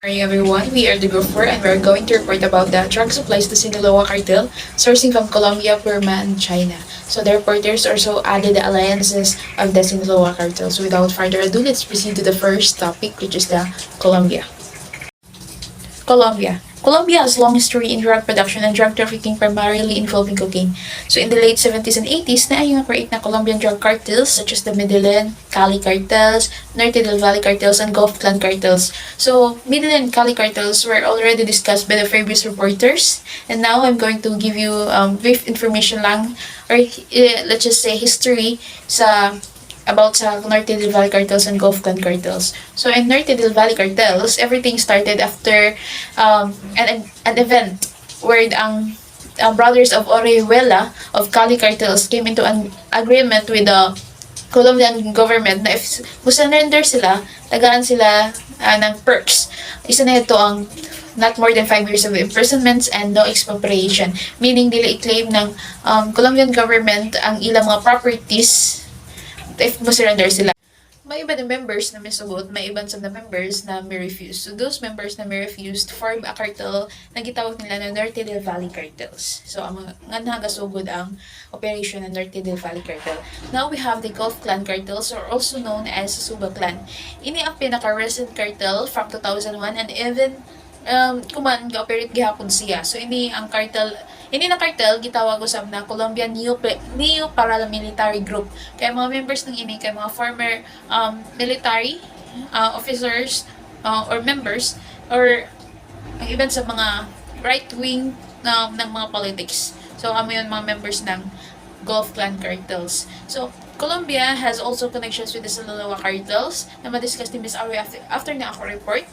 Morning everyone, we are the Group 4 and we are going to report about the drug supplies to Sinaloa Cartel sourcing from Colombia, Burma, and China. So the reporters also added the alliances of the Sinaloa Cartel. So without further ado, let's proceed to the first topic, which is the Colombia. Colombia has long history in drug production and drug trafficking primarily involving cocaine. So in the late 70s and 80s, na-create na Colombian drug cartels such as the Medellin, Cali cartels, Norte del Valle cartels, and Gulf Clan cartels. So Medellin and Cali cartels were already discussed by the previous reporters, and now I'm going to give you brief information lang, or let's just say history sa about sa Norte del Valle cartels and Gulf Clan cartels. So in Norte del Valle cartels, everything started after an event where ang brothers of Orihuela of Cali cartels came into an agreement with the Colombian government na if musurrender sila, tagaan sila ng perks. Isa na ito ang not more than 5 years of imprisonments and no expropriation. Meaning, dili i-claim ng Colombian government ang ilang mga properties if musurrender sila. May iba na members na may sugot, may iban sa na members na may refuse. So those members na may refused form a cartel na gitawag nila na Norte del Valle cartels. So ang nga nagasugod ang operation ng Norte del Valle cartel. Now we have the Gulf Clan cartels, or also known as Suba Clan. Ini ang pinaka-recent cartel from 2001 and even kuman ga-operate gihapon siya. So ini ang cartel, ini na cartel gitawag usab na Colombian Neo Paramilitary Group. Kaya mga members ng ini kay mga former military officers or members, or ang iban sa mga right wing ng mga politics. So kami yun mga members ng Gulf Clan cartels. So Colombia has also connections with the Sinaloa cartels na ma-discuss ni Ms. Aure after na ako report.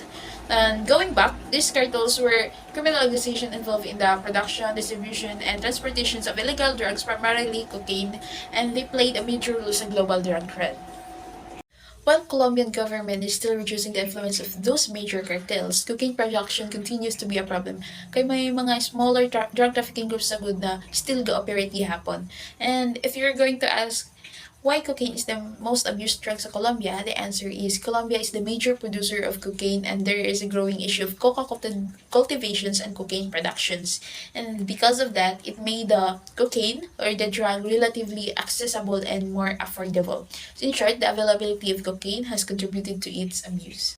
And going back, these cartels were criminal organizations involved in the production, distribution, and transportations of illegal drugs, primarily cocaine, and they played a major role in global drug trade. While Colombian government is still reducing the influence of those major cartels, cocaine production continues to be a problem. Kaya may mga smaller drug trafficking groups sa good na still go-operate gihapon. And if you're going to ask, why cocaine is the most abused drug sa Colombia? The answer is Colombia is the major producer of cocaine and there is a growing issue of coca cultivations and cocaine productions. And because of that, it made the cocaine or the drug relatively accessible and more affordable. So in short, the availability of cocaine has contributed to its abuse.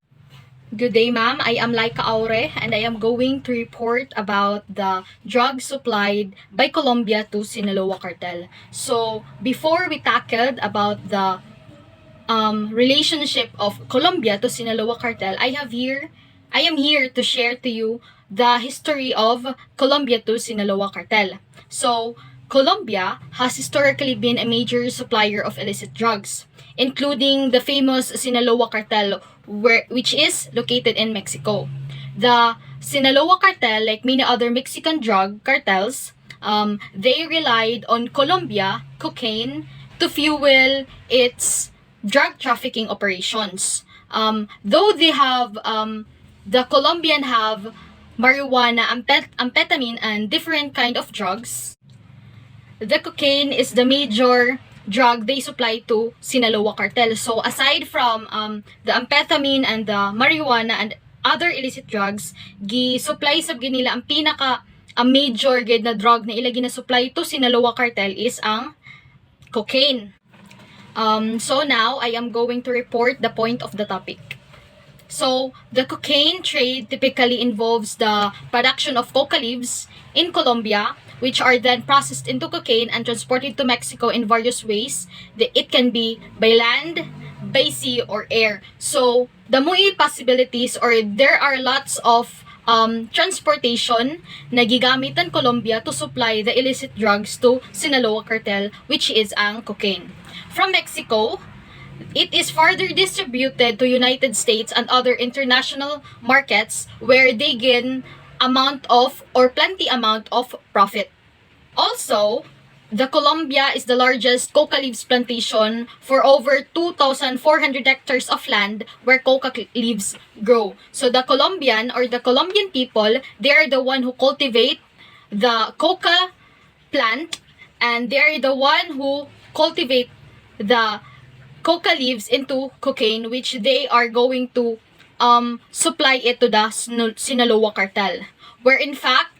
Good day, ma'am. I am Lyca Aure and I am going to report about the drugs supplied by Colombia to Sinaloa Cartel. So, before we tackled about the relationship of Colombia to Sinaloa Cartel, I am here to share to you the history of Colombia to Sinaloa Cartel. So, Colombia has historically been a major supplier of illicit drugs, including the famous Sinaloa Cartel, which is located in Mexico. The Sinaloa Cartel, like many other Mexican drug cartels, they relied on Colombia cocaine to fuel its drug trafficking operations. Though they have, the Colombian have marijuana, amphetamine, and different kind of drugs, the cocaine is the major drug they supply to Sinaloa Cartel. So aside from the amphetamine and the marijuana and other illicit drugs, gi-supply sab ginila ang pinaka major gid na drug na ilagi na supply to Sinaloa Cartel is ang cocaine. So now I am going to report the point of the topic. So, the cocaine trade typically involves the production of coca leaves in Colombia, which are then processed into cocaine and transported to Mexico in various ways. It can be by land, by sea, or air. So, the muy possibilities, or there are lots of transportation na gigamitan Colombia to supply the illicit drugs to Sinaloa Cartel, which is ang cocaine. From Mexico, it is further distributed to United States and other international markets where they gain plenty amount of profit. Also, the Colombia is the largest coca leaves plantation for over 2,400 hectares of land where coca leaves grow. So the Colombian people, they are the one who cultivate the coca plant and they are the one who cultivate the coca leaves into cocaine, which they are going to supply it to the Sinaloa Cartel. Where in fact,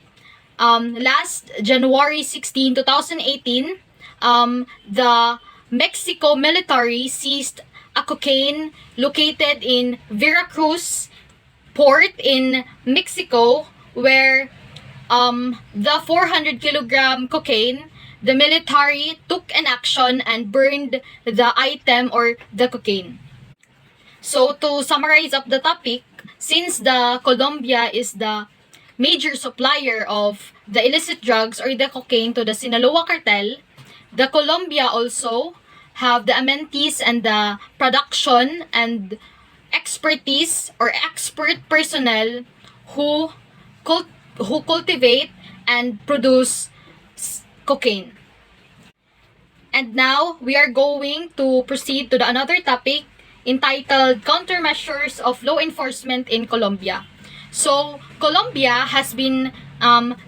last January 16, 2018, the Mexico military seized a cocaine located in Veracruz port in Mexico, where the 400 kilogram cocaine, the military took an action and burned the item or the cocaine. So to summarize up the topic, since the Colombia is the major supplier of the illicit drugs or the cocaine to the Sinaloa Cartel, the Colombia also have the amenities and the production and expertise or expert personnel who cultivate and produce cocaine. And now we are going to proceed to the another topic entitled Countermeasures of Law Enforcement in Colombia. So Colombia has been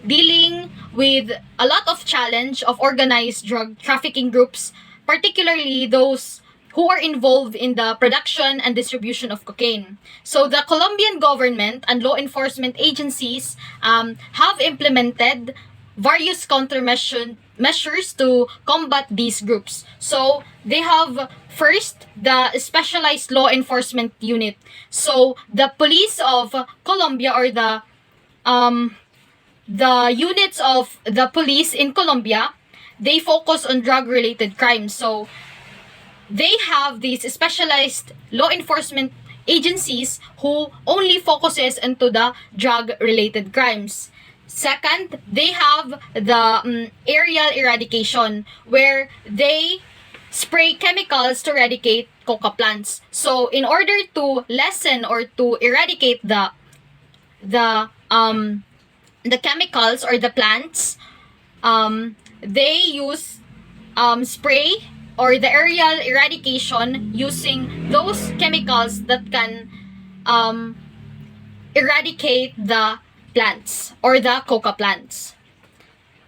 dealing with a lot of challenge of organized drug trafficking groups, particularly those who are involved in the production and distribution of cocaine. So the Colombian government and law enforcement agencies have implemented various countermeasures to combat these groups. So they have first the specialized law enforcement unit. So the police of Colombia, or the units of the police in Colombia, they focus on drug-related crimes. So they have these specialized law enforcement agencies who only focuses into the drug-related crimes. Second, they have the aerial eradication, where they spray chemicals to eradicate coca plants. So in order to lessen or to eradicate the chemicals or the plants, they use spray or the aerial eradication using those chemicals that can eradicate the plants or the coca plants.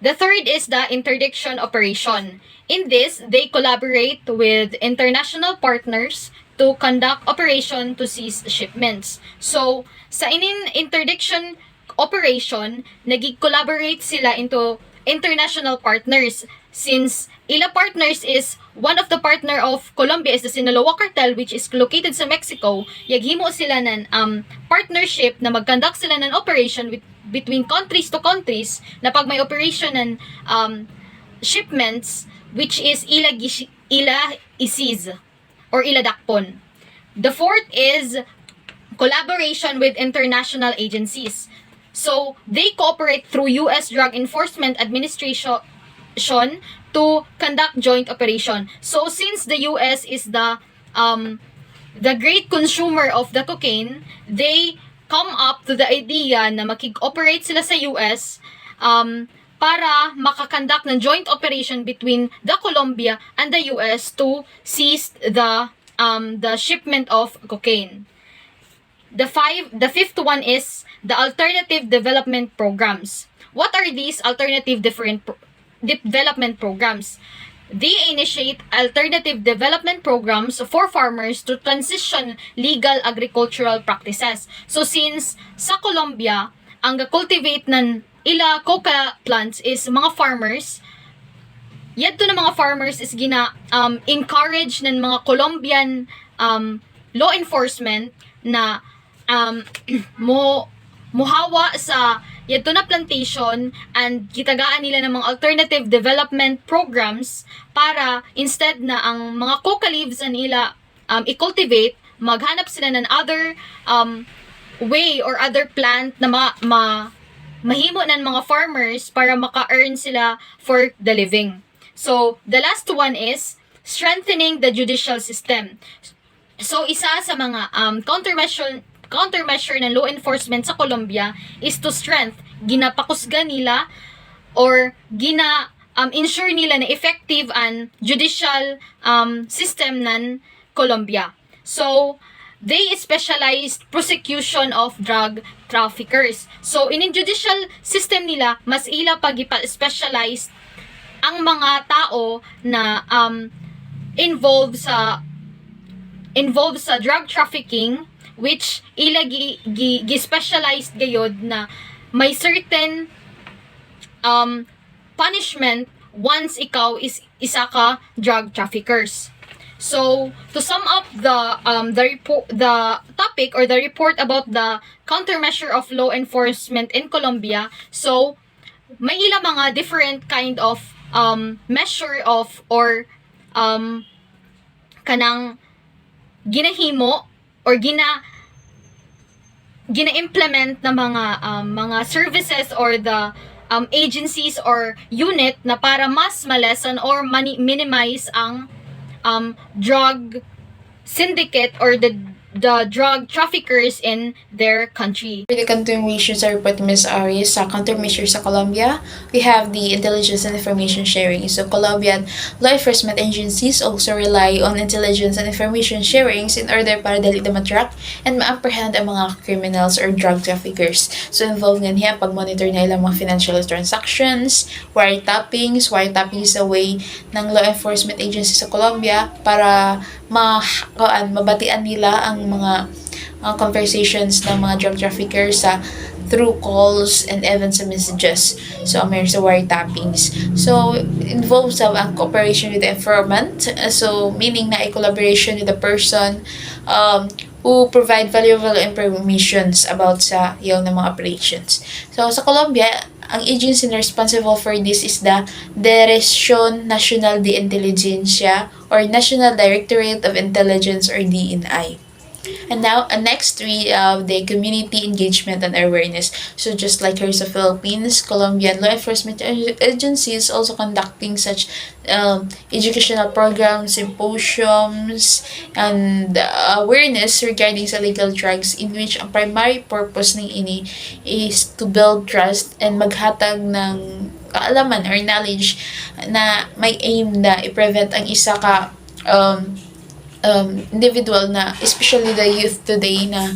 The third is the interdiction operation. In this, they collaborate with international partners to conduct operation to seize shipments. So, sa interdiction operation, nag-collaborate sila into international partners, since ila partners is one of the partner of Colombia is the Sinaloa Cartel, which is located sa Mexico. Yaghimo sila ng partnership na mag-conduct sila ng operation between countries to countries, na pag may operation ng shipments, which is ila isiz or ila dakpon. The fourth is collaboration with international agencies. So, they cooperate through U.S. Drug Enforcement Administration to conduct joint operation. So, since the U.S. is the great consumer of the cocaine, they come up to the idea na makig-operate sila sa U.S. Para makakandak ng joint operation between the Colombia and the U.S. to seize the shipment of cocaine. The fifth one is the alternative development programs. What are these alternative development programs? They initiate alternative development programs for farmers to transition legal agricultural practices. So since sa Colombia, ang cultivate ng ila coca plants is mga farmers, yadto na mga farmers is encourage ng mga Colombian law enforcement na muhawa sa yadto na plantation and gitagaan nila ng mga alternative development programs para instead na ang mga coca leaves na nila i-cultivate, maghanap sila ng other way or other plant na mahimo ng mga farmers para maka-earn sila for the living. So, the last one is strengthening the judicial system. So, isa sa mga countermeasure ng law enforcement sa Colombia is to ginapakusga nila or ensure nila na effective and judicial system ng Colombia. So, they specialized prosecution of drug traffickers. So, in judicial system nila, mas ila pag-specialized ang mga tao na involved sa drug trafficking which ila gi-specialized gayod na may certain punishment once ikaw is isa ka drug traffickers. So, to sum up the topic or the report about the countermeasure of law enforcement in Colombia, so may ilang mga different kind of measure of or kanang ginahimo or gina-implement na mga services or the agencies or unit na para mas ma-lessen or minimize ang drug syndicate or the drug traffickers in their country. For the continuation sa report ni Ms. Aure sa countermeasures sa Colombia, we have the intelligence and information sharing. So, Colombian law enforcement agencies also rely on intelligence and information sharings in order para dali na matrack and ma-apprehend ang mga criminals or drug traffickers. So, involved nga niya pag-monitor na ilang mga financial transactions, wiretapping is a way ng law enforcement agencies sa Colombia para mabatian nila ang mga conversations ng mga drug traffickers through calls and even sa messages. So, meron sa wiretappings. So, involves ang cooperation with the informant. So, meaning na a collaboration with the person who provide valuable informations about sa yung mga operations. So, sa Colombia, ang agency na responsible for this is the Dirección Nacional de Inteligencia or National Directorate of Intelligence or DNI. And now, next we have the community engagement and awareness. So just like here sa Philippines, Colombian law enforcement agencies also conducting such educational programs, symposiums, and awareness regarding sa legal drugs in which ang primary purpose ng ini is to build trust and maghatag ng kaalaman or knowledge na may aim na i-prevent ang isa ka individual na, especially the youth today na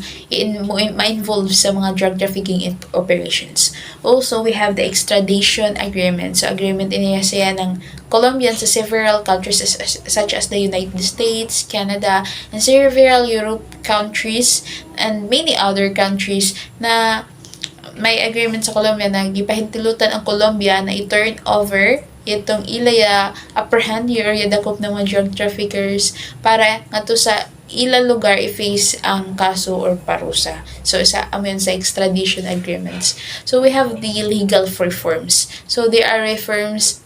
ma-involve sa mga drug trafficking operations. Also, we have the extradition agreement. So, agreement iniyasaya ng Colombians sa several countries such as the United States, Canada, and several Europe countries, and many other countries na may agreement sa Colombia na gipahintilutan ang Colombia na i-turn over itong ilaya apprehend or yadakop ng mga drug traffickers para nga to sa ila lugar i-face ang kaso or parusa. So, isa amin sa extradition agreements. So, we have the legal reforms. So, there are reforms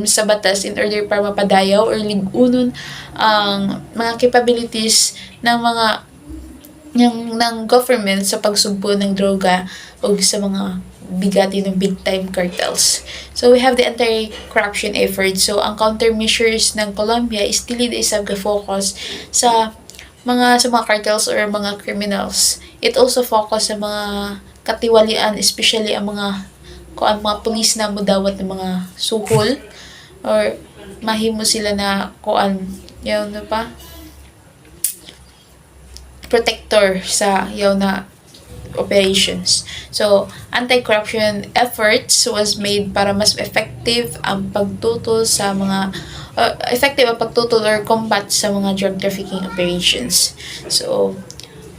sa batas in order para mapadayaw or ligunon ang mga capabilities ng mga ng government sa pagsugpo ng droga o sa mga bigati ng big-time cartels. So, we have the anti-corruption effort. So, ang countermeasures ng Colombia is still is focus sa mga cartels or mga criminals. It also focus sa mga katiwalian, especially ang mga police na mudawat ng mga suhol or mahimo sila na protector sa na operations. So, anti-corruption efforts was made para mas effective ang pagtutol sa mga or combat sa mga drug trafficking operations. So,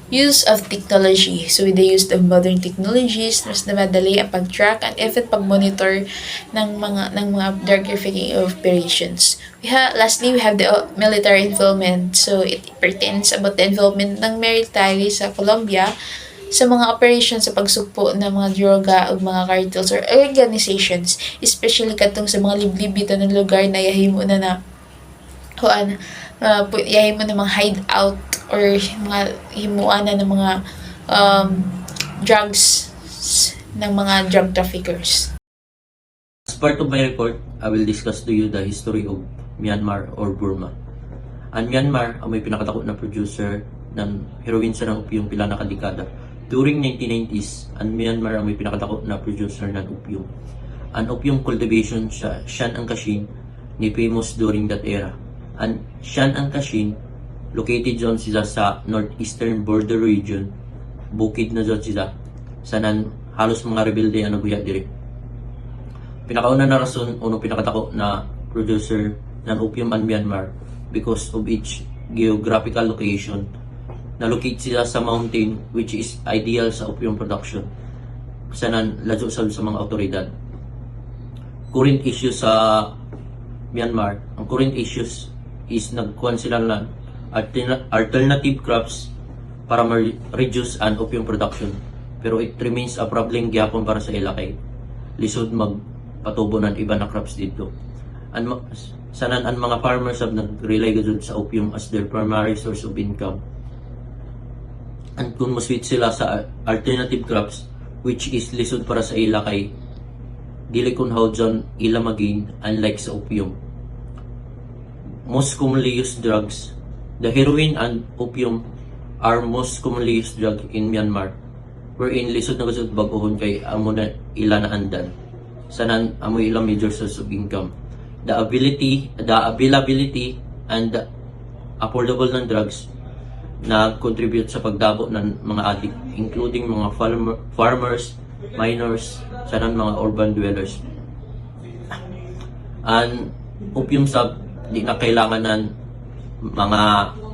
use of technology. So, with the use of modern technologies, mas na madali ang pag-track and even pag-monitor ng mga drug trafficking operations. Lastly, we have the military involvement. So, it pertains about the involvement ng military sa Colombia sa mga operations sa pagsugpo ng mga droga o mga cartels or organizations, especially katong sa mga liblibito ng lugar na yahimo na yahimo na mga hideout or mga himuanan ng mga drugs ng mga drug traffickers. As part of my report, I will discuss to you the history of Myanmar or Burma. Ang Myanmar ang may pinakadako na producer ng heroin sa opium pila na kadekada. During 1990s, ang Myanmar ang may pinakadako na producer ng opium. Ang opium cultivation sa Shan ang Kashin ni famous during that era. Ang Shan ang Kashin located zone sila sa northeastern border region, bukid na zone sila, sa halos mga rebelde ang naguya diri. Pinakauna na rason o pinakadako na producer ng opium ang Myanmar because of its geographical location Na-locate sila sa mountain which is ideal sa opium production. Sanan lajo sa mga otoridad. Current issues sa Myanmar, ang current issues is nagkuhan sila ng alternative crops para ma-reduce ang opium production. Pero it remains a problem gyapon para sa ila kay lisod magpatubo ng iba na crops dito. Sanan ang mga farmers have nag-rely gud sa opium as their primary source of income. And kung mo-switch sila sa alternative crops which is lisod para sa ila kay dili kun how dyan ila magain unlike sa opium. Most commonly used drugs, the heroin and opium are most commonly used drug in Myanmar, wherein lisod na gusod bag-ohon kay amo na ila na andan. Sanan amo ilang major source of income. The availability and the affordable ng drugs na contribute sa pagdabo ng mga addict, including mga farmers, minors, sanan mga urban dwellers. And opium sub, di na kailangan ng mga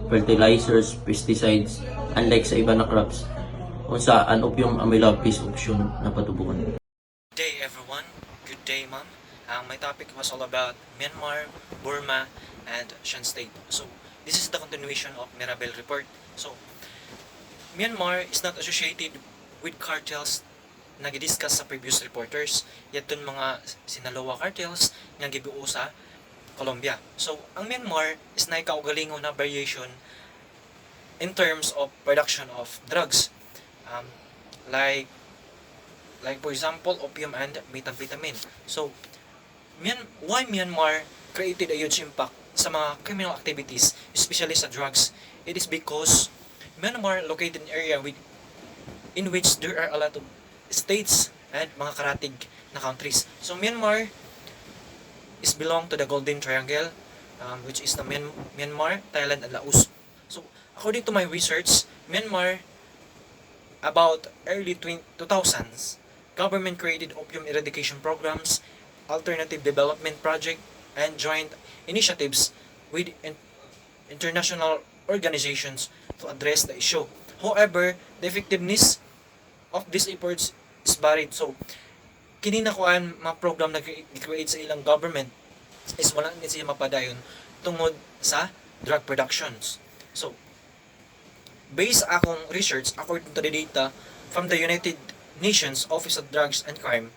fertilizers, pesticides, unlike sa iba na crops. Unsa an opium ang may labis option na patubukan. Good day everyone, good day ma'am. My topic was all about Myanmar, Burma, and Shan State. So this is the continuation of Mirabel report. So Myanmar is not associated with cartels na gidiscuss sa previous reporters. Yatun mga Sinaloa cartels nga gibuo sa Colombia. So ang Myanmar is na kaugalingon na variation in terms of production of drugs. Like for example, opium and methamphetamine. So why Myanmar created a huge impact sa mga criminal activities, especially sa drugs? It is because Myanmar located in an area in which there are a lot of states and mga karatig na countries. So Myanmar is belong to the Golden Triangle, which is the Myanmar, Thailand, and Laos. So according to my research, Myanmar about early 2000s, government created opium eradication programs, alternative development project, and joint initiatives with international organizations to address the issue. However, the effectiveness of these efforts is varied. So, kini na kuan mga program na create sa ilang government is wala ni siya mapadayon tungod sa drug productions. So, based akong research according to the data from the United Nations Office of Drugs and Crime,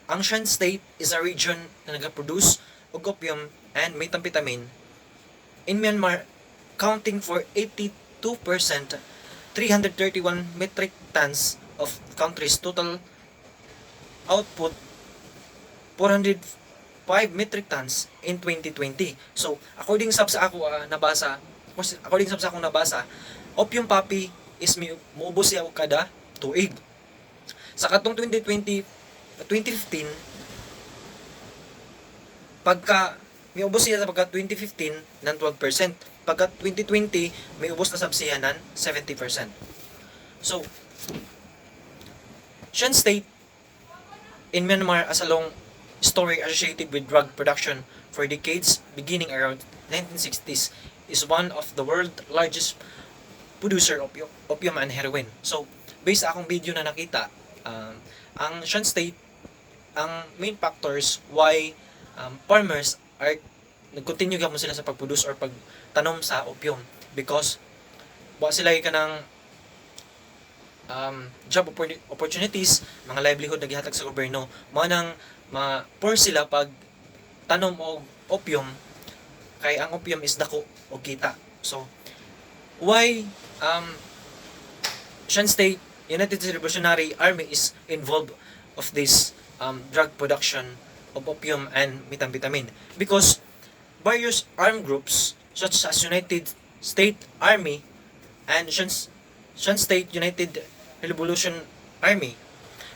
ang Shan State is a region na nagaproduce og opium and methamphetamine in Myanmar, counting for 82%, 331 metric tons of country's total output, 405 metric tons in 2020. So, according sa akong nabasa, opium poppy is muubos siya kada tuig. Sa katong 2015, pagka may ubos siya sa pagka 2015 ng 12%, pagka 2020 may ubos na sab siya ng 70%. So Shan State in Myanmar has a long story associated with drug production for decades, beginning around 1960s, is one of the world's largest producer of opium and heroin. So based sa akong video na nakita, ang Shan State, ang main factors why farmers are nag-continue gamon sila sa pag-produce or pagtanom sa opium because wa sila ka ng job opportunities, mga livelihood na gihatag sa gobyerno, mo nang ma-force sila pag tanom og opium kay ang opium is dako og kita. So why Shan State United Revolutionary Army is involved of this drug production of opium and methamphetamine? Because various armed groups such as United States Army and Shan State United Revolution Army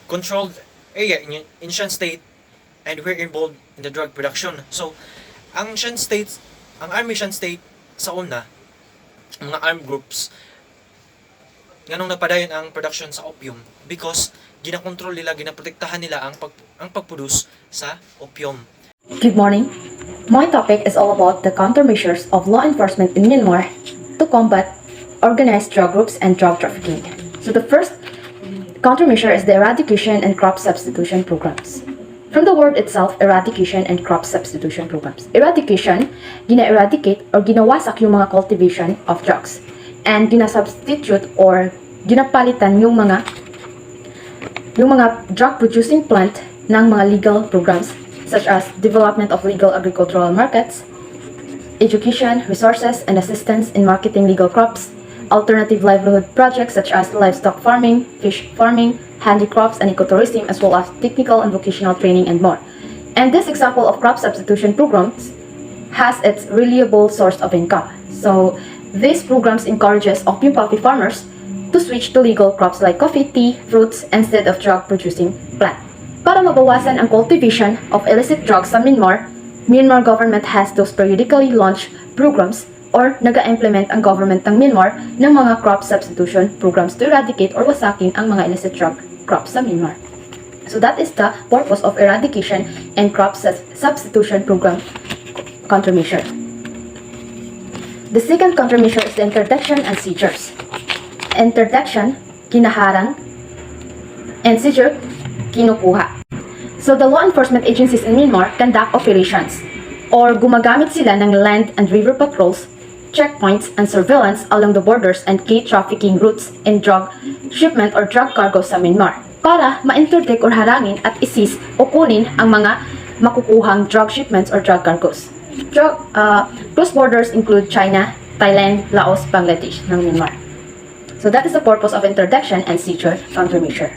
controlled area in Shan State and were involved in the drug production. So ang Army Shan State sa una, mga armed groups nganong napadayon ang production sa opium because ginakontrol nila, ginaprotektahan nila ang pagproduce sa opium. Good morning. My topic is all about the countermeasures of law enforcement in Myanmar to combat organized drug groups and drug trafficking. So the first countermeasure is the eradication and crop substitution programs. From the word itself, eradication and crop substitution programs. Eradication, gina-eradicate or ginawasak yung mga cultivation of drugs. And gina-substitute or ginapalitan yung mga drug-producing plant ng mga legal programs such as development of legal agricultural markets, education, resources, and assistance in marketing legal crops, alternative livelihood projects such as livestock farming, fish farming, handicrafts, and ecotourism, as well as technical and vocational training and more. And this example of crop substitution programs has its reliable source of income. So these programs encourages opium poppy farmers to switch to legal crops like coffee, tea, fruits, instead of drug-producing plant. Para mabawasan ang cultivation of illicit drugs sa Myanmar government has those periodically launched programs or naga-implement ang government ng Myanmar ng mga crop substitution programs to eradicate or wasakin ang mga illicit drug crops sa Myanmar. So that is the purpose of eradication and crop substitution program countermeasure. The second countermeasure is the interdiction and seizures. Interdiction, kinaharang, and seizure, kinukuha. So the law enforcement agencies in Myanmar conduct operations or gumagamit sila ng land and river patrols, checkpoints, and surveillance along the borders and key trafficking routes in drug shipment or drug cargo sa Myanmar para ma-interdict or harangin at isis o kunin ang mga makukuhang drug shipments or drug cargos. Cross borders include China, Thailand, Laos, Bangladesh ng Myanmar. So that is the purpose of interdiction and seizure countermeasure.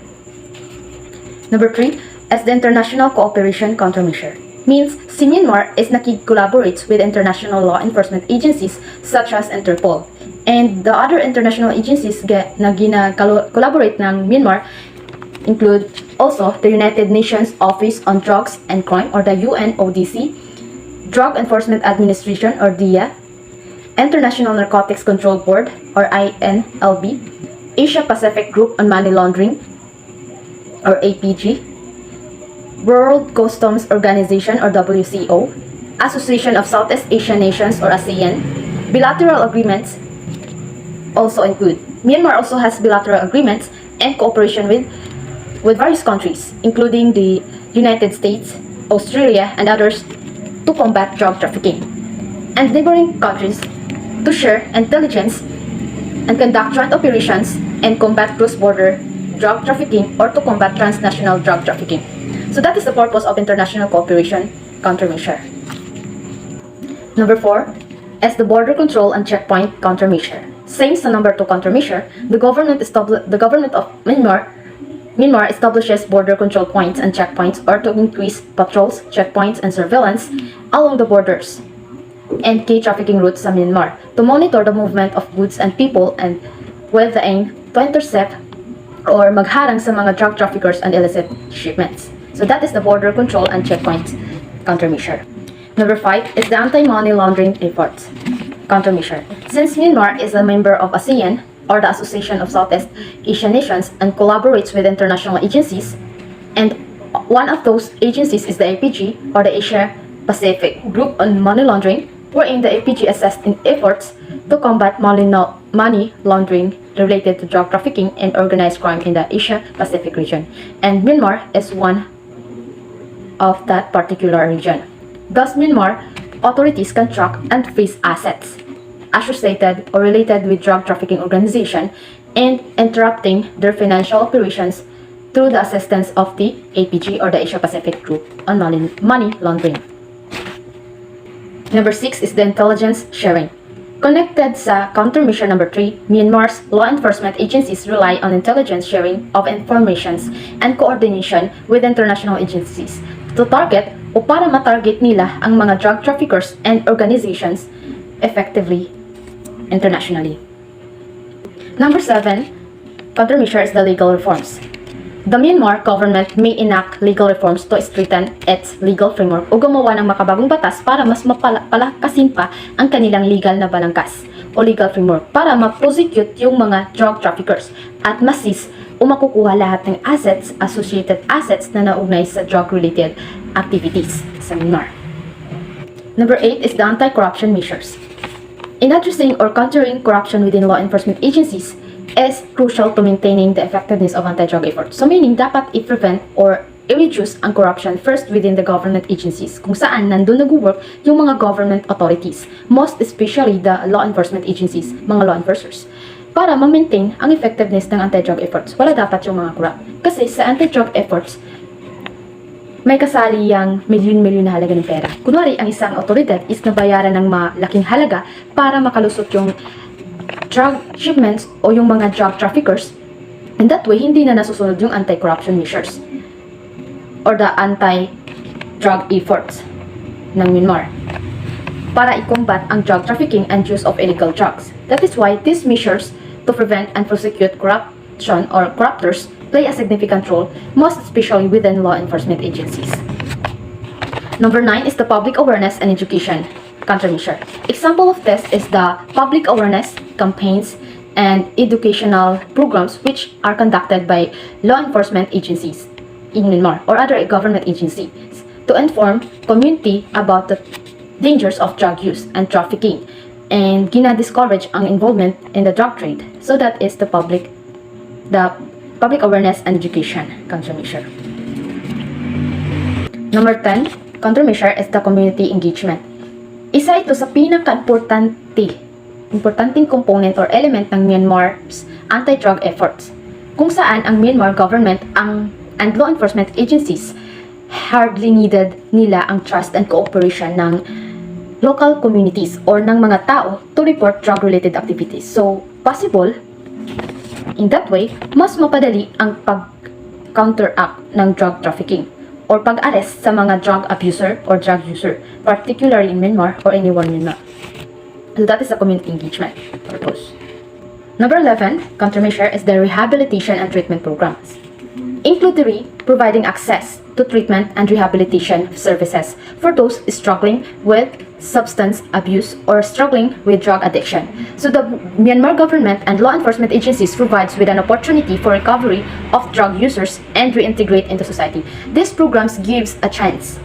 Number 3 is the international cooperation countermeasure. Means si Myanmar is nakikollaborates with international law enforcement agencies such as Interpol. And the other international agencies na gina-collaborate ng Myanmar include also the United Nations Office on Drugs and Crime or the UNODC, Drug Enforcement Administration or DEA, International Narcotics Control Board or INLB, Asia Pacific Group on Money Laundering or APG, World Customs Organization or WCO, Association of Southeast Asian Nations or ASEAN. Bilateral agreements also include. Myanmar also has bilateral agreements and cooperation with various countries, including the United States, Australia, and others to combat drug trafficking. And neighboring countries to share intelligence and conduct joint operations and combat cross-border drug trafficking or to combat transnational drug trafficking. So that is the purpose of international cooperation countermeasure. Number 4 is the border control and checkpoint countermeasure. Same sa number 2 countermeasure, the government of Myanmar establishes border control points and checkpoints or to increase patrols, checkpoints, and surveillance along the borders and key trafficking routes sa Myanmar to monitor the movement of goods and people and with the aim to intercept or magharang sa mga drug traffickers and illicit shipments. So that is the border control and checkpoint countermeasure. Number 5 is the anti-money laundering efforts countermeasure. Since Myanmar is a member of ASEAN or the Association of Southeast Asian Nations and collaborates with international agencies, and one of those agencies is the APG or the Asia Pacific Group on Money Laundering, wherein the APG assists in efforts to combat money laundering related to drug trafficking and organized crime in the Asia Pacific region. And Myanmar is one of that particular region. Thus, Myanmar authorities can track and freeze assets associated or related with drug trafficking organization and interrupting their financial operations through the assistance of the APG or the Asia Pacific Group on money laundering. Number 6 is the intelligence sharing. Connected sa countermeasure number 3, Myanmar's law enforcement agencies rely on intelligence sharing of informations and coordination with international agencies to target o para matarget nila ang mga drug traffickers and organizations effectively internationally. Number 7, countermeasure is the legal reforms. The Myanmar government may enact legal reforms to strengthen its legal framework o gumawa ng makabagong batas para mas mapalakasin pa ang kanilang legal na balangkas o legal framework para ma-prosecute yung mga drug traffickers at masis o makukuha lahat ng associated assets na naugnay sa drug-related activities sa Myanmar. Number 8 is the anti-corruption measures. In addressing or countering corruption within law enforcement agencies is crucial to maintaining the effectiveness of anti-drug efforts. So meaning, dapat i-prevent or i-reduce ang corruption first within the government agencies kung saan nandun nag-work yung mga government authorities, most especially the law enforcement agencies, mga law enforcers, para ma-maintain ang effectiveness ng anti-drug efforts. Wala dapat yung mga corrupt. Kasi sa anti-drug efforts, may kasali yung milyon-milyon na halaga ng pera. Kunwari, ang isang otoridad is nabayaran ng malaking halaga para makalusot yung drug shipments o yung mga drug traffickers. And that way, hindi na nasusunod yung anti-corruption measures or the anti-drug efforts ng Myanmar para i-combat ang drug trafficking and use of illegal drugs. That is why these measures to prevent and prosecute corruption or corruptors play a significant role, most especially within law enforcement agencies. Number 9 is the public awareness and education countermeasure. Example of this is the public awareness campaigns and educational programs which are conducted by law enforcement agencies in Myanmar or other government agencies to inform community about the dangers of drug use and trafficking and gina-discourage ang involvement in the drug trade. So that is the public awareness and education countermeasure. Number 10, countermeasure is the community engagement. Isa ito sa importanteng component or element ng Myanmar's anti-drug efforts, kung saan ang Myanmar government and law enforcement agencies hardly needed nila ang trust and cooperation ng local communities or ng mga tao to report drug-related activities. So, possible, in that way, mas mapadali ang pag-counteract ng drug trafficking or pag-arrest sa mga drug abuser or drug user, particularly in Myanmar or anywhere in Myanmar. So that is a community engagement purpose. Number 11, countermeasure is the rehabilitation and treatment programs. Include providing access to treatment and rehabilitation services for those struggling with substance abuse or struggling with drug addiction. So the Myanmar government and law enforcement agencies provides with an opportunity for recovery of drug users and reintegrate into society. These programs gives a chance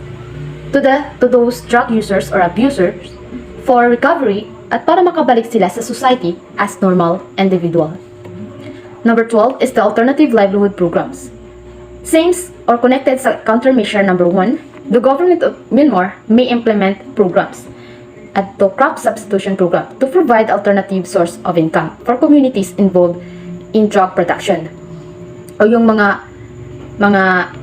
to those drug users or abusers for recovery at para makabalik sila sa society as normal individual. Number 12 is the alternative livelihood programs. Same or connected sa countermeasure number 1, the government of Myanmar may implement programs at the crop substitution program to provide alternative source of income for communities involved in drug production o yung mga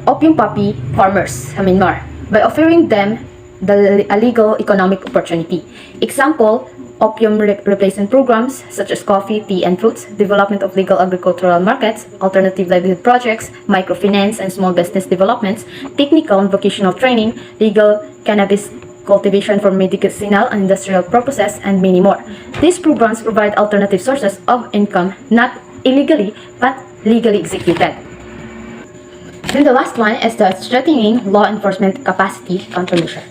opium poppy farmers sa Myanmar by offering them a legal economic opportunity. Example, opium replacement programs such as coffee, tea, and fruits, development of legal agricultural markets, alternative livelihood projects, microfinance and small business developments, technical and vocational training, legal cannabis cultivation for medicinal and industrial purposes, and many more. These programs provide alternative sources of income, not illegally, but legally executed. Then the last one is the strengthening law enforcement capacity countermeasure.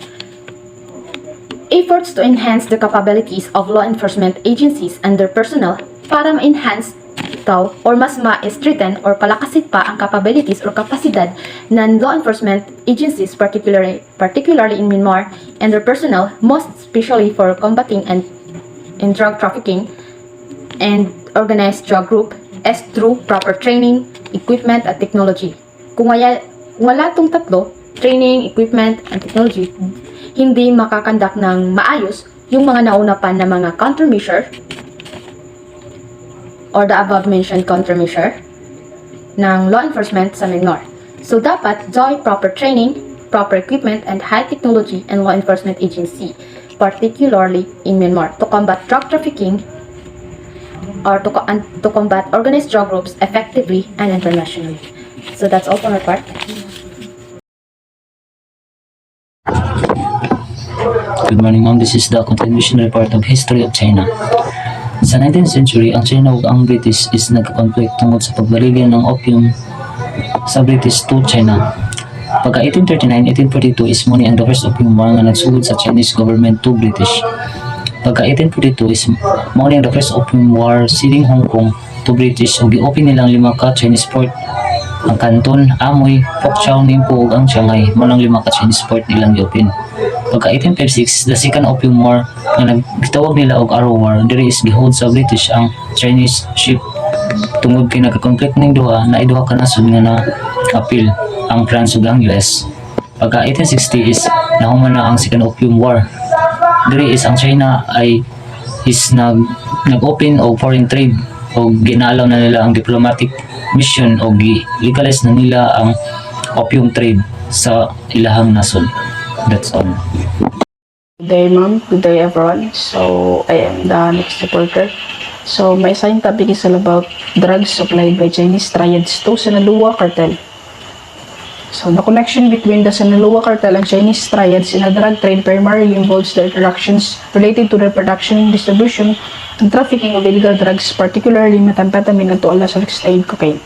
Efforts to enhance the capabilities of law enforcement agencies and their personnel para ma-enhance ito or mas ma-strengthen or palakasin pa ang capabilities or kapasidad ng law enforcement agencies, particularly in Myanmar, and their personnel, most especially for combating and in drug trafficking and organized drug group, is through proper training, equipment, at technology. Kung wala itong tatlo, training, equipment, and technology, hindi makakandak ng maayos yung mga nauna pa na mga countermeasure or the above-mentioned countermeasure ng law enforcement sa Myanmar. So, dapat join proper training, proper equipment, and high technology and law enforcement agency, particularly in Myanmar, to combat drug trafficking or to combat organized drug groups effectively and internationally. So, that's all for my part. Good morning, ma'am. This is the continuation report of history of China. Sa 19th century, ang China ug ang British is nagka-conflict tungod sa pagbaligya ng opium sa British to China. Pagka 1839-1842 is muni ang the first opium war nga nagsugod sa Chinese government to British. Pagka 1842 is muni ang the first opium war ceding Hong Kong to British ug gi-open nilang 5 ka Chinese port. Ang Canton, Amoy, Fokchau, Ningpo ug ang Shanghai mo nang 5 ka Chinese port nilang gi-open. Pagka 1856, the second opium war nga nagtawag nila og Arrow War, diri is gihold sa British ang Chinese ship. Tungod kay nagka-conflict ning duha, na duha ka nasod nga na appeal ang France ug ang US. Pagka 1860 is nahuman na ang second opium war. Diri is ang China ay is nag-open og foreign trade o ginalaw na nila ang diplomatic mission o legalize na nila ang opium trade sa ilahang nasod. That's all. Good day, ma'am. Good day, everyone. So, I am the next reporter. So, my assigned topic is all about drugs supplied by Chinese triads to Sinaloa Cartel. So, the connection between the Sinaloa Cartel and Chinese triads in the drug trade primarily involves the interactions related to the production, distribution, and trafficking of illegal drugs, particularly methamphetamine and to a lesser extent cocaine.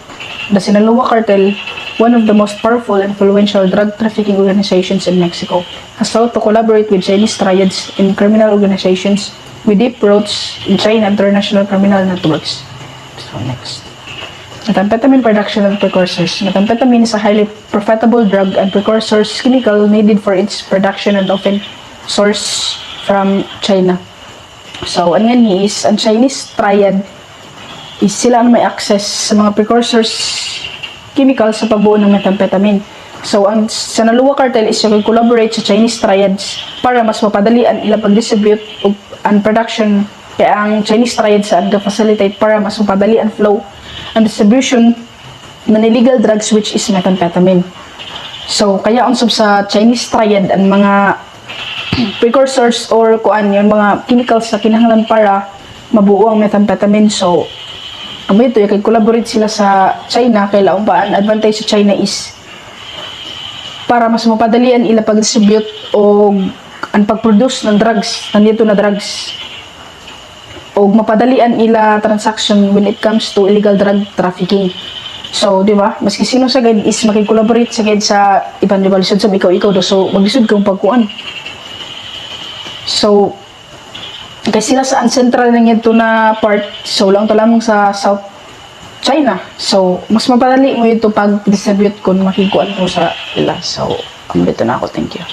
The Sinaloa Cartel, one of the most powerful and influential drug trafficking organizations in Mexico, has sought to collaborate with Chinese triads in criminal organizations with deep roots in China international criminal networks. So next. Methamphetamine production and precursors. Methamphetamine is a highly profitable drug and precursors chemical needed for its production and often sourced from China. So, ang Chinese triad is sila ang may access sa mga precursors chemical sa pagbuo ng methamphetamine. So, ang Sinaloa Cartel is yung collaborate sa Chinese triads para mas mapadali ang ilang pag-distribute and production kaya ang Chinese triads ang facilitate para mas mapadali ang flow and distribution ng illegal drugs which is methamphetamine. So, kaya unsab sa Chinese triad ang mga precursors or yung mga chemicals sa kinahanglan para mabuo ang methamphetamine. So, ito yung collaborate sila sa China kay laong ba ang advantage sa China is para mas mapadalian ila pag-distribute o ang pag-produce ng drugs, nandito na drugs o mapadalian ila transaction when it comes to illegal drug trafficking. So, di ba? Maski sino sa gad is makikolaborate sa gad sa ibang lisod sa ikaw do. So, maglisod kang pagkuan. So, kasi sila sa central na ito na part, so lang to lamang sa South China. So, mas mapadali mo ito pag-distribute kung makikuan mo sa ila. So, dito na ako. Thank you.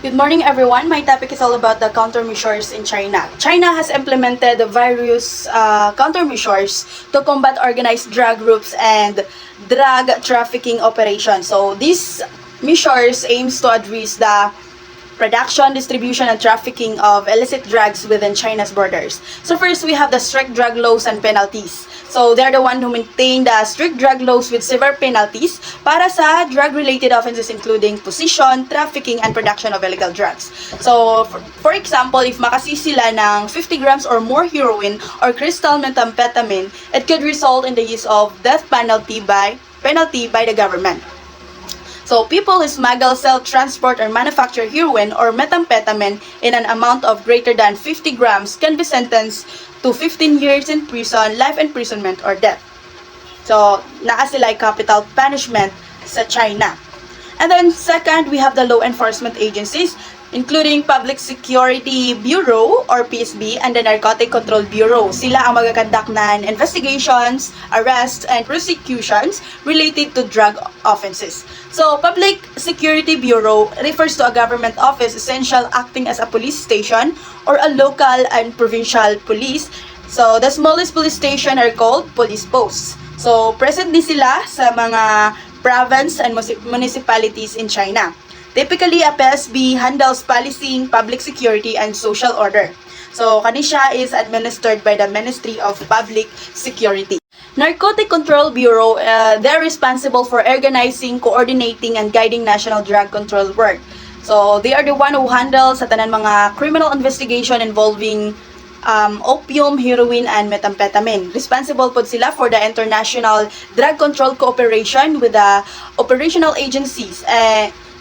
Good morning, everyone. My topic is all about the countermeasures in China. China has implemented various countermeasures to combat organized drug groups and drug trafficking operations. So, these measures aims to address the production, distribution, and trafficking of illicit drugs within China's borders. So first, we have the strict drug laws and penalties. So they're the one who maintain the strict drug laws with severe penalties para sa drug-related offenses including possession, trafficking, and production of illegal drugs. So for example, if makasisi sila ng 50 grams or more heroin or crystal methamphetamine, it could result in the use of death penalty by the government. So, people who smuggle, sell, transport, or manufacture heroin or methamphetamine in an amount of greater than 50 grams can be sentenced to 15 years in prison, life imprisonment, or death. So, naa sila capital punishment sa China. And then, second, we have the law enforcement agencies, including Public Security Bureau or PSB and the Narcotic Control Bureau. Sila ang magakandak ng investigations, arrests, and prosecutions related to drug offenses. So, Public Security Bureau refers to a government office essential acting as a police station or a local and provincial police. So, the smallest police station are called police posts. So, present din sila sa mga province and municipalities in China. Typically, a PSB handles policing, public security, and social order. So, kanisya is administered by the Ministry of Public Security. Narcotic Control Bureau, they're responsible for organizing, coordinating, and guiding national drug control work. So, they are the one who handles sa tanan mga criminal investigation involving opium, heroin, and methamphetamine. Responsible po sila for the international drug control cooperation with the operational agencies.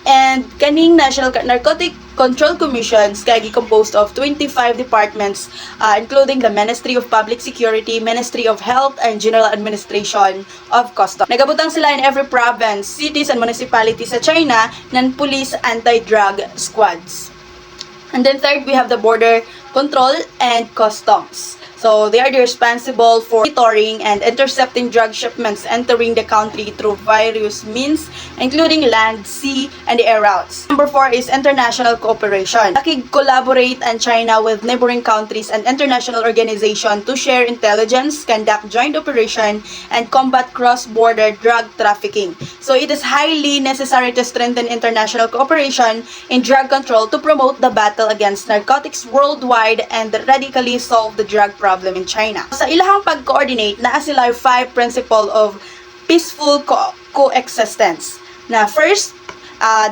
And kaning National Narcotic Control Commissions kay composed of 25 departments including the Ministry of Public Security, Ministry of Health, and General Administration of Customs. Nagabutang sila in every province, cities, and municipalities sa China ng police anti-drug squads. And then third, we have the Border Control and Customs. So they are responsible for monitoring and intercepting drug shipments entering the country through various means, including land, sea, and air routes. Number 4 is international cooperation. Collaborate and China with neighboring countries and international organizations to share intelligence, conduct joint operation, and combat cross-border drug trafficking. So it is highly necessary to strengthen international cooperation in drug control to promote the battle against narcotics worldwide and radically solve the drug problem in China. Sa ilahang pag-coordinate, naa sila 5 principle of peaceful coexistence. Na first,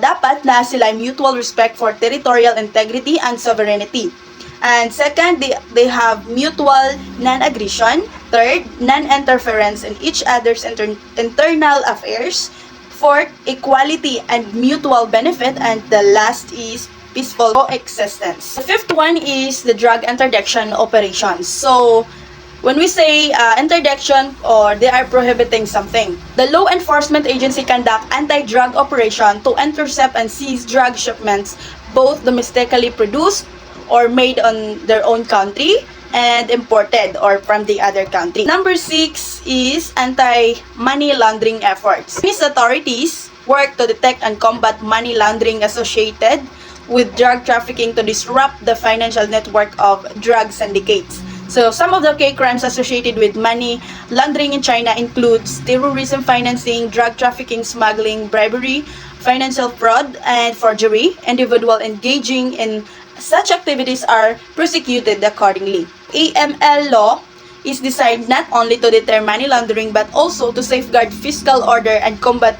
dapat na sila mutual respect for territorial integrity and sovereignty. And second, they have mutual non-aggression. Third, non-interference in each other's internal affairs. Fourth, equality and mutual benefit. And the last is peaceful coexistence. The fifth one is the drug interdiction operations. So, when we say interdiction or they are prohibiting something, the law enforcement agency conduct anti-drug operation to intercept and seize drug shipments, both domestically produced or made on their own country and imported or from the other country. Number 6 is anti-money laundering efforts. These authorities work to detect and combat money laundering associated with drug trafficking to disrupt the financial network of drug syndicates. So some of the key crimes associated with money laundering in China includes terrorism financing, drug trafficking, smuggling, bribery, financial fraud, and forgery. Individuals engaging in such activities are prosecuted accordingly. AML law is designed not only to deter money laundering but also to safeguard fiscal order and combat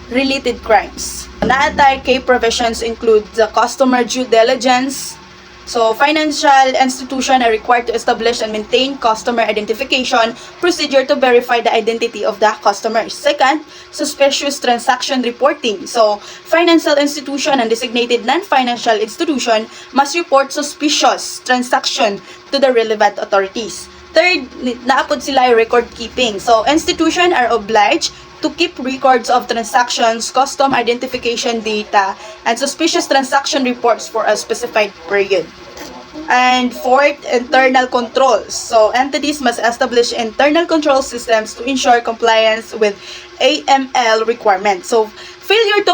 related crimes. Naatay key provisions include the customer due diligence. So, financial institutions are required to establish and maintain customer identification procedure to verify the identity of the customers. Second, suspicious transaction reporting. So, financial institution and designated non-financial institution must report suspicious transaction to the relevant authorities. Third, naapod sila record keeping. So, institutions are obliged to keep records of transactions, custom identification data, and suspicious transaction reports for a specified period. And fourth, internal controls. So, entities must establish internal control systems to ensure compliance with AML requirements. So, failure to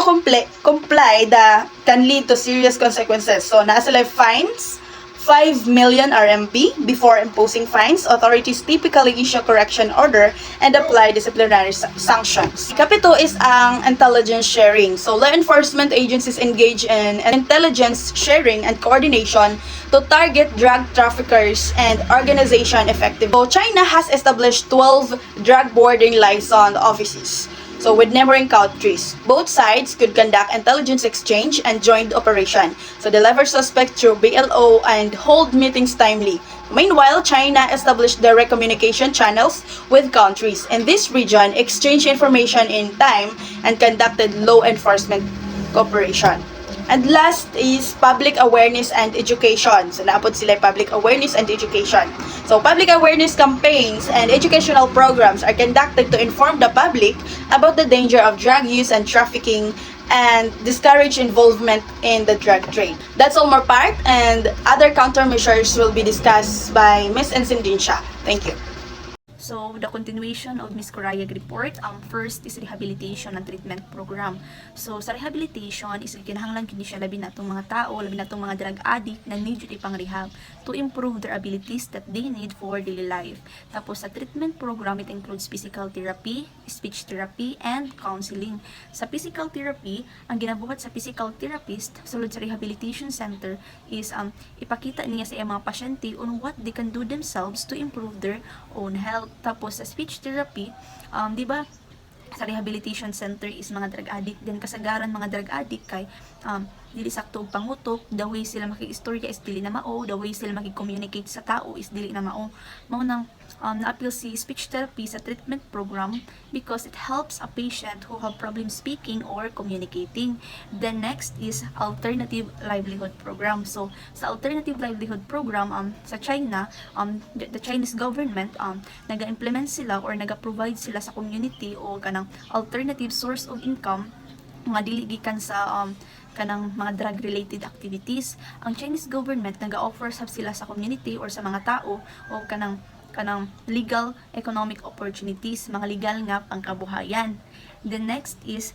comply can lead to serious consequences. So, naa sila fines, 5 million RMB. Before imposing fines, authorities typically issue correction order and apply disciplinary sanctions. Kapito is ang intelligence sharing. So, law enforcement agencies engage in intelligence sharing and coordination to target drug traffickers and organization effectively. So, China has established 12 drug boarding license offices. So, with neighboring countries, both sides could conduct intelligence exchange and joint operation. So, deliver suspects through BLO and hold meetings timely. Meanwhile, China established direct communication channels with countries in this region, exchanged information in time, and conducted law enforcement cooperation. And last is public awareness and education. So, naapod sila public awareness and education. So, public awareness campaigns and educational programs are conducted to inform the public about the danger of drug use and trafficking and discourage involvement in the drug trade. That's all more part, and other countermeasures will be discussed by Ms. Encendencia. Thank you. So, the continuation of Ms. Curayag report, first is rehabilitation and treatment program. So, sa rehabilitation, is kinahanglan kini siya labi natong mga tao, labi natong mga drug addict na need yun ipang rehab to improve their abilities that they need for daily life. Tapos, sa treatment program, it includes physical therapy, speech therapy, and counseling. Sa physical therapy, ang ginabuhat sa physical therapist, sulod sa rehabilitation center, is ipakita niya sa mga pasyente on what they can do themselves to improve their own health. Tapos sa speech therapy, di ba, sa rehabilitation center is mga drug addict, then kasagaran mga drug addict kay dili sakto og pangutok, the way sila makikistorya is dili na mao, the way sila makikommunicate sa tao is dili na mao. Mao nang na-appeal si speech therapy sa treatment program because it helps a patient who have problem speaking or communicating. Then next is alternative livelihood program. So sa alternative livelihood program sa China, the Chinese government naga-implement sila or naga-provide sila sa community o kanang alternative source of income nga dili gikan sa kanang mga drug-related activities. Ang Chinese government nag-offer sab sila sa community or sa mga tao o kanang legal economic opportunities, mga legal nga pangkabuhayan. The next is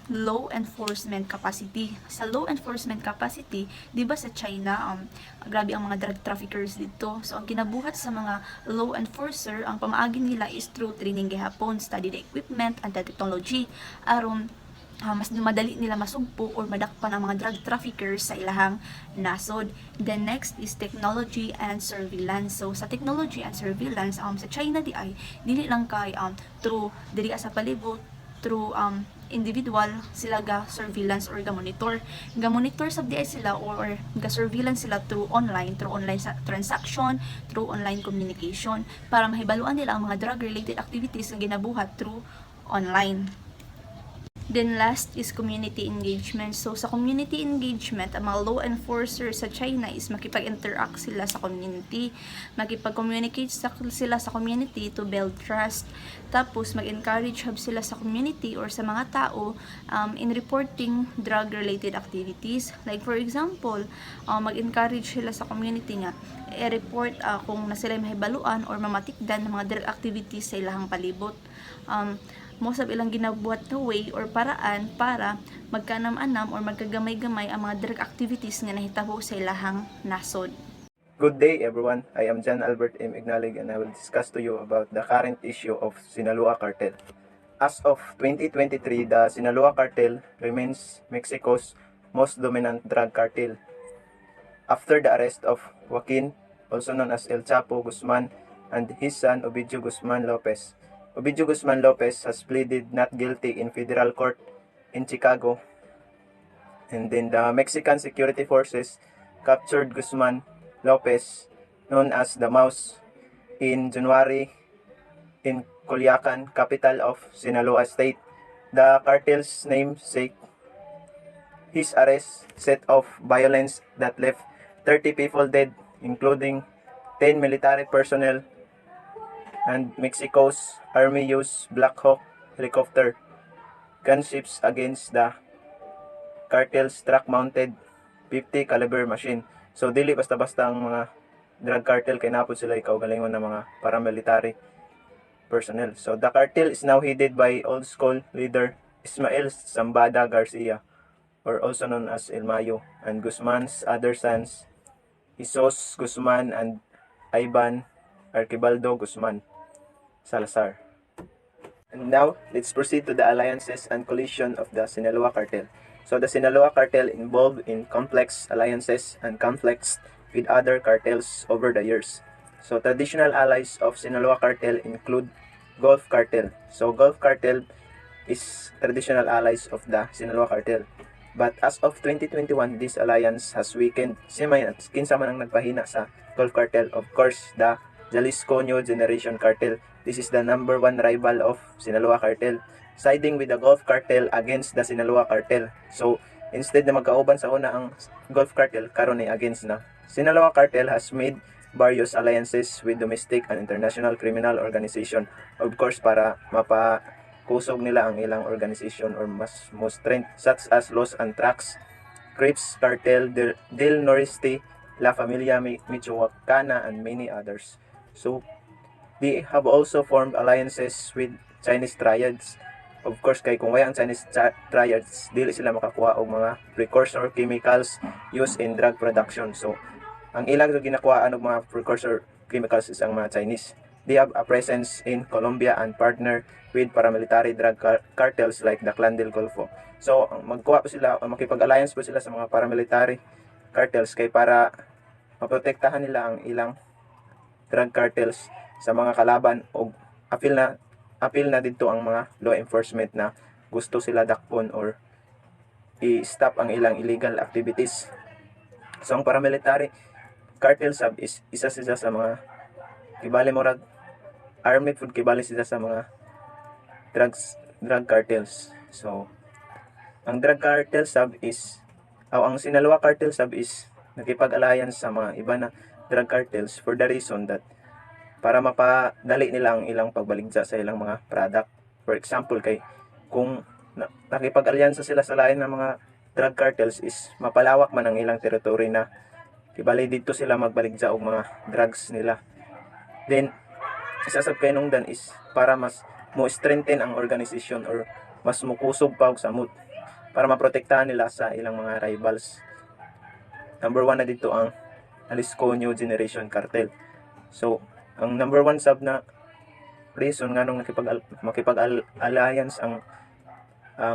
law enforcement capacity. Sa law enforcement capacity, di ba sa China, grabe ang mga drug traffickers dito. So, ang kinabuhat sa mga law enforcer, ang pamaagi nila is through training gihapon, study the equipment and the technology, aron mas madali nila masugpo or madakpan ang mga drug traffickers sa ilahang nasod. The next is technology and surveillance. So sa technology and surveillance, sa China di ay dili lang kay through diri sa palibot, through individual sila ga surveillance or ga monitor sab di ay sila or ga surveillance sila through online transaction, through online communication para mahibaluan nila ang mga drug related activities nga ginabuhat through online. Then last is community engagement. So sa community engagement, ang mga law enforcers sa China is makipag-interact sila sa community, makipag-communicate sila sa community to build trust. Tapos mag-encourage sila sa community or sa mga tao in reporting drug-related activities. Like for example, mag-encourage sila sa community nga i-report kung na sila mahibaluan or mamatikdan ng mga drug activities sa ilahang palibot. Most of ilang ginabuhat na way or paraan para magkanam-anam or magkagamay-gamay ang mga drug activities nga nahitabo sa ilahang nasod. Good day everyone, I am John Albert M. Egnalig and I will discuss to you about the current issue of Sinaloa Cartel. As of 2023, the Sinaloa Cartel remains Mexico's most dominant drug cartel. After the arrest of Joaquin, also known as El Chapo Guzman, and his son Ovidio Guzman Lopez. Ovidio Guzman Lopez has pleaded not guilty in federal court in Chicago. And then the Mexican security forces captured Guzman Lopez, known as the Mouse, in January in Culiacan, capital of Sinaloa State. The cartel's namesake. His arrest set off violence that left 30 people dead, including 10 military personnel, and Mexico's Army used Black Hawk helicopter gunships against the cartel's truck-mounted 50 caliber machine. So dili basta-basta ang mga drug cartel kay napod sila ikaw galingon ng mga paramilitary personnel. So the cartel is now headed by old school leader Ismael Zambada Garcia, or also known as El Mayo, and Guzman's other sons Jesus Guzman and Ivan Arquibaldo Guzman Salazar. And now, let's proceed to the alliances and coalition of the Sinaloa Cartel. So the Sinaloa Cartel involved in complex alliances and conflicts with other cartels over the years. So traditional allies of Sinaloa Cartel include Gulf Cartel. So Gulf Cartel is traditional allies of the Sinaloa Cartel. But as of 2021, this alliance has weakened. Kinsa man ang nagpahina sa Gulf Cartel? Of course, the Jalisco New Generation Cartel. This is the number one rival of Sinaloa Cartel, siding with the Gulf Cartel against the Sinaloa Cartel. So, instead na magkauban sa una ang Gulf Cartel, karon ay against na. Sinaloa Cartel has made various alliances with domestic and international criminal organization. Of course, para mapakusog nila ang ilang organization or most strength, such as Los Antrax, Crips Cartel, Del Noreste, La Familia Michoacana, and many others. So, they have also formed alliances with Chinese triads. Of course, kay kung wala ang Chinese triads, dili sila makakuha og mga precursor chemicals used in drug production. So, ang ilang ginakuhaan og mga precursor chemicals is ang mga Chinese. They have a presence in Colombia and partner with paramilitary drug cartels like the Clan del Golfo. So, magkuha po sila, makipag-alliance po sila sa mga paramilitary cartels kay para maprotektahan nila ang ilang drug cartels sa mga kalaban o apil na dito ang mga law enforcement na gusto sila dakpon or i-stop ang ilang illegal activities. So ang paramilitary cartel sub is isa sila sa mga kibali morag armed food, kibali sila sa mga drug cartels. So ang drug cartel sub is ang Sinaloa cartel sub is nakipag-alliance sa mga iba na drug cartels for the reason that para mapadali nila ang ilang pagbaligya sa ilang mga product. For example, kay kung nakipag-alyansa sila sa lain ng mga drug cartels is mapalawak man ang ilang territory na kibali dito sila magbaligya og mga drugs nila. Then isa sa kinungdan is para mas mo strengthen ang organization or mas mukusog pa og samot para maprotektahan nila sa ilang mga rivals. Number 1 na dito ang Jalisco New Generation Cartel. So ang number 1 sub na reason nga nung makipag-alliance ang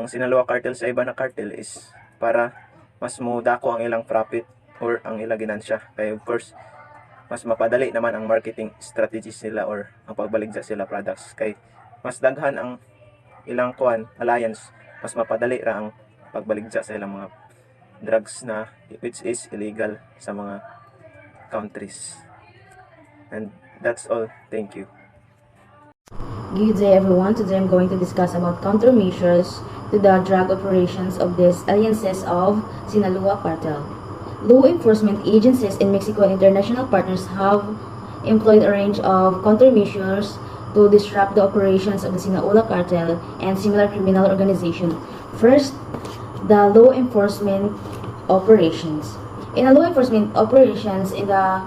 Sinaloa Cartel sa iba na cartel is para mas mudako ang ilang profit or ang ilang ginansya. Kaya of course, mas mapadali naman ang marketing strategies nila or ang pagbaligya sila products. Kay mas daghan ang ilang alliance, mas mapadali ra ang pagbaligya sa ilang mga drugs na which is illegal sa mga countries. And that's all. Thank you. Good day everyone. Today I'm going to discuss about countermeasures to the drug operations of these alliances of Sinaloa Cartel. Law enforcement agencies in Mexico and international partners have employed a range of countermeasures to disrupt the operations of the Sinaloa Cartel and similar criminal organizations. First, the law enforcement operations. In the law enforcement operations, in the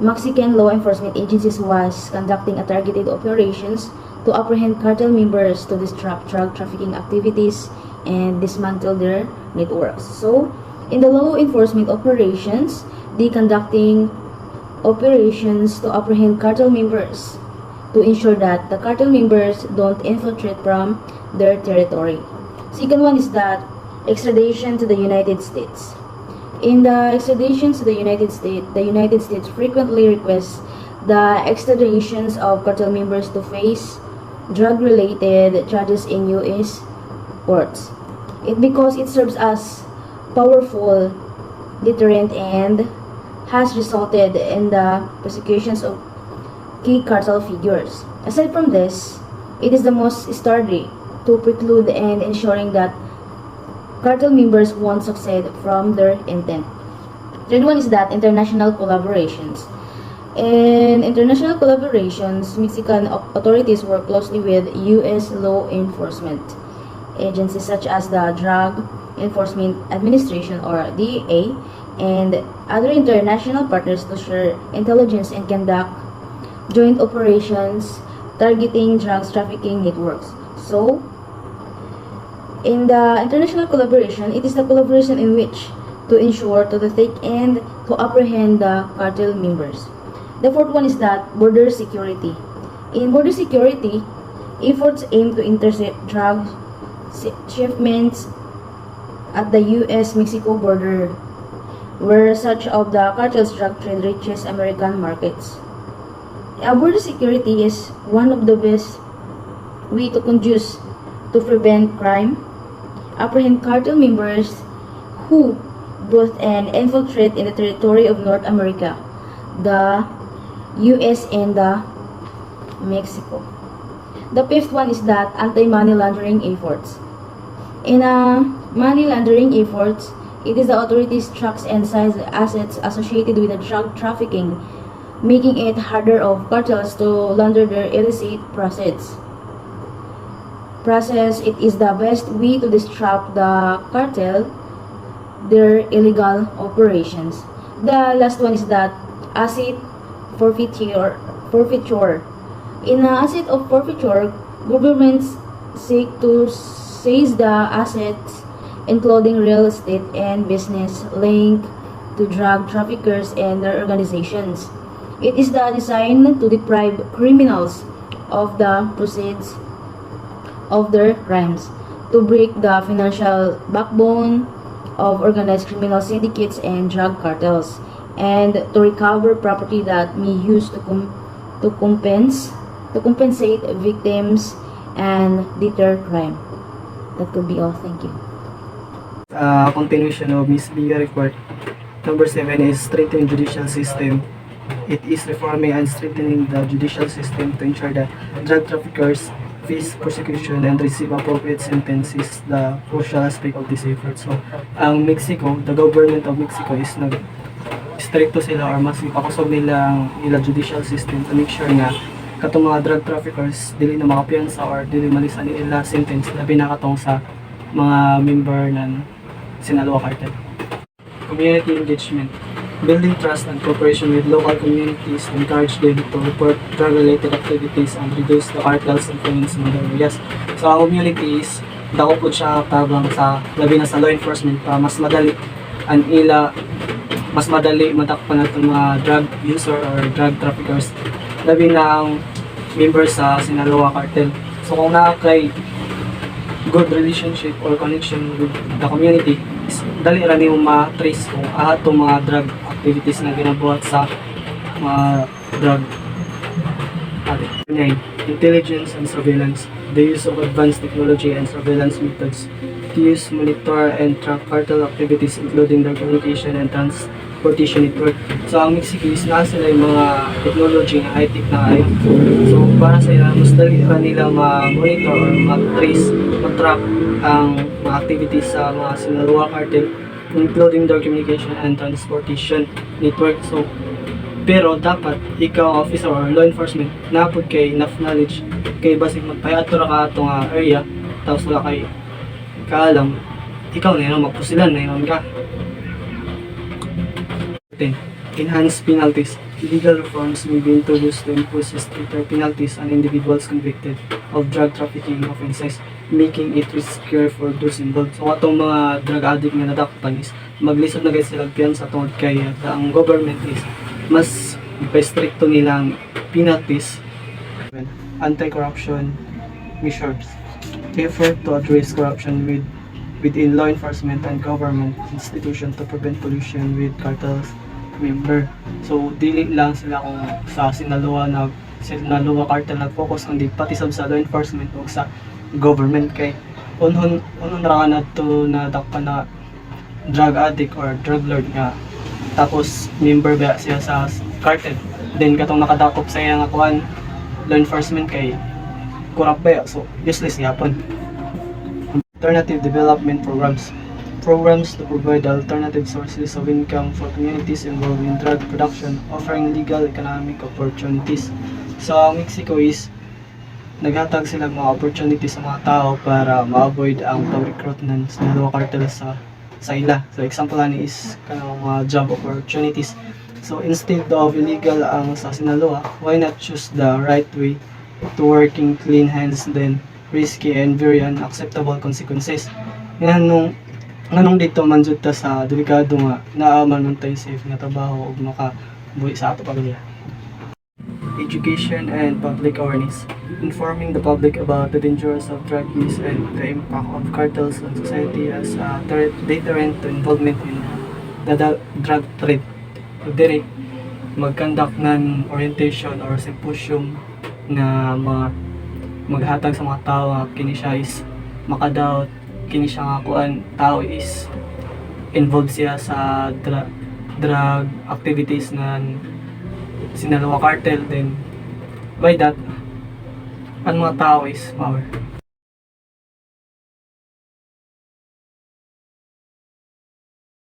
Mexican law enforcement agencies was conducting a targeted operations to apprehend cartel members to disrupt drug trafficking activities and dismantle their networks. So, in the law enforcement operations, they conducting operations to apprehend cartel members to ensure that the cartel members don't infiltrate from their territory. Second one is that extradition to the United States. In the extradition to the United States frequently requests the extraditions of cartel members to face drug-related charges in U.S. courts. Because it serves as powerful deterrent and has resulted in the prosecutions of key cartel figures. Aside from this, it is the most sturdy to preclude and ensuring that cartel members won't succeed from their intent. Third one is that international collaborations. In international collaborations, Mexican authorities work closely with U.S. law enforcement agencies such as the Drug Enforcement Administration or DEA and other international partners to share intelligence and conduct joint operations targeting drugs trafficking networks. So, in the international collaboration, it is the collaboration in which to ensure to detect and to apprehend the cartel members. The fourth one is that border security. In border security, efforts aim to intercept drug shipments at the U.S.-Mexico border, where such of the cartel's drug trade reaches American markets. Border security is one of the best way to conduce to prevent crime, apprehend cartel members who both and infiltrate in the territory of North America, the U.S. and the Mexico. The fifth one is that anti-money laundering efforts. In money laundering efforts, it is the authorities tracks and seize assets associated with the drug trafficking, making it harder of cartels to launder their illicit proceeds. It is the best way to disrupt the cartel, their illegal operations. The last one is that asset forfeiture. In the asset of forfeiture, governments seek to seize the assets, including real estate and business linked to drug traffickers and their organizations. It is the design to deprive criminals of the proceeds of their crimes, to break the financial backbone of organized criminal syndicates and drug cartels, and to recover property that may use to compensate victims and deter crime. That could be all. Thank you. Continuation of Ms. Lykah report. Number 7 is strengthening judicial system. It is reforming and strengthening the judicial system to ensure that drug traffickers face prosecution and receive appropriate sentences, the crucial aspect of this effort. So, ang Mexico, the government of Mexico is stricto sila or mas ipakusog nila ang nila judicial system to make sure nga katong mga drug traffickers dili na makapiyansa or dili malisan nila sentence labi na katong sa mga member ng Sinaloa Cartel. Community engagement. Building trust and cooperation with local communities to encourage them to report drug-related activities and reduce the cartel's influence in other areas. So, ang community is dako po siya tabang sa labi na sa law enforcement para mas madali matakpan natong mga drug user or drug traffickers labi na ang members sa Sinaloa Cartel. So, kung nakakay good relationship or connection with the community, is dali ra nimo ma-trace kung ato mga drug activities na ginabuhat sa mga drug addict. 9. Intelligence and surveillance. The use of advanced technology and surveillance methods to use, monitor, and track cartel activities including their communication and transportation network. So, ang Mexico is na sila yung mga technology na high-tech na ay. So, para sa ila, mas dali pa nila ma-monitor or ma-trace, ma-track ang mga activities sa mga Sinaloa Cartel including their communication and transportation network. So, pero dapat ikaw officer or law enforcement napod kay enough knowledge kay basig magpayato ra ka ato nga area tapos wala kay kaalam ikaw na yun magpusilan na yun ka. 10. Enhanced penalties. Legal reforms may be introduced to impose stricter penalties on individuals convicted of drug trafficking offenses, making it riskier for those involved. So, atong mga drug addict nga nadakpan is maglisod na guys sila sa tungod kay ang government is mas pa-stricto nilang penalties. Anti-corruption measures. Effort to address corruption within law enforcement and government institutions to prevent collusion with cartels member. So, dili lang sila kung sa Sinaloa Cartel nag-focus kundi pati sa law enforcement o sa government kay unhon ra na to na dakpan na drug addict or drug lord nga tapos member ba siya sa cartel then katong nakadakop sa iya nga kuan law enforcement kay corrupt ba so useless yapon. Alternative development programs to provide alternative sources of income for communities involved in drug production, offering legal economic opportunities. So, ang Mexico is naghatag sila mga opportunities sa mga tao para ma-avoid ang pag-recruit ng Sinaloa Cartel sa ila. So, example ni is kanang mga job opportunities. So, instead of illegal ang sa Sinaloa, why not choose the right way to working clean hands than risky and very unacceptable consequences? Nganong dito man jud ta sa delikado nga naaman man tayo safe nga trabaho ug makabuhi sa ato pamilya. Education and public awareness. Informing the public about the dangers of drug use and the impact of cartels on society as a deterrent to involvement in the drug trade. Diri mag-conduct ng orientation or symposium na maghatag sa mga tao nga kini siya is makadaot kini siya nga kuan tao is involved siya sa drug activities ng Sinaloa Cartel, then by that ang mga tao is power.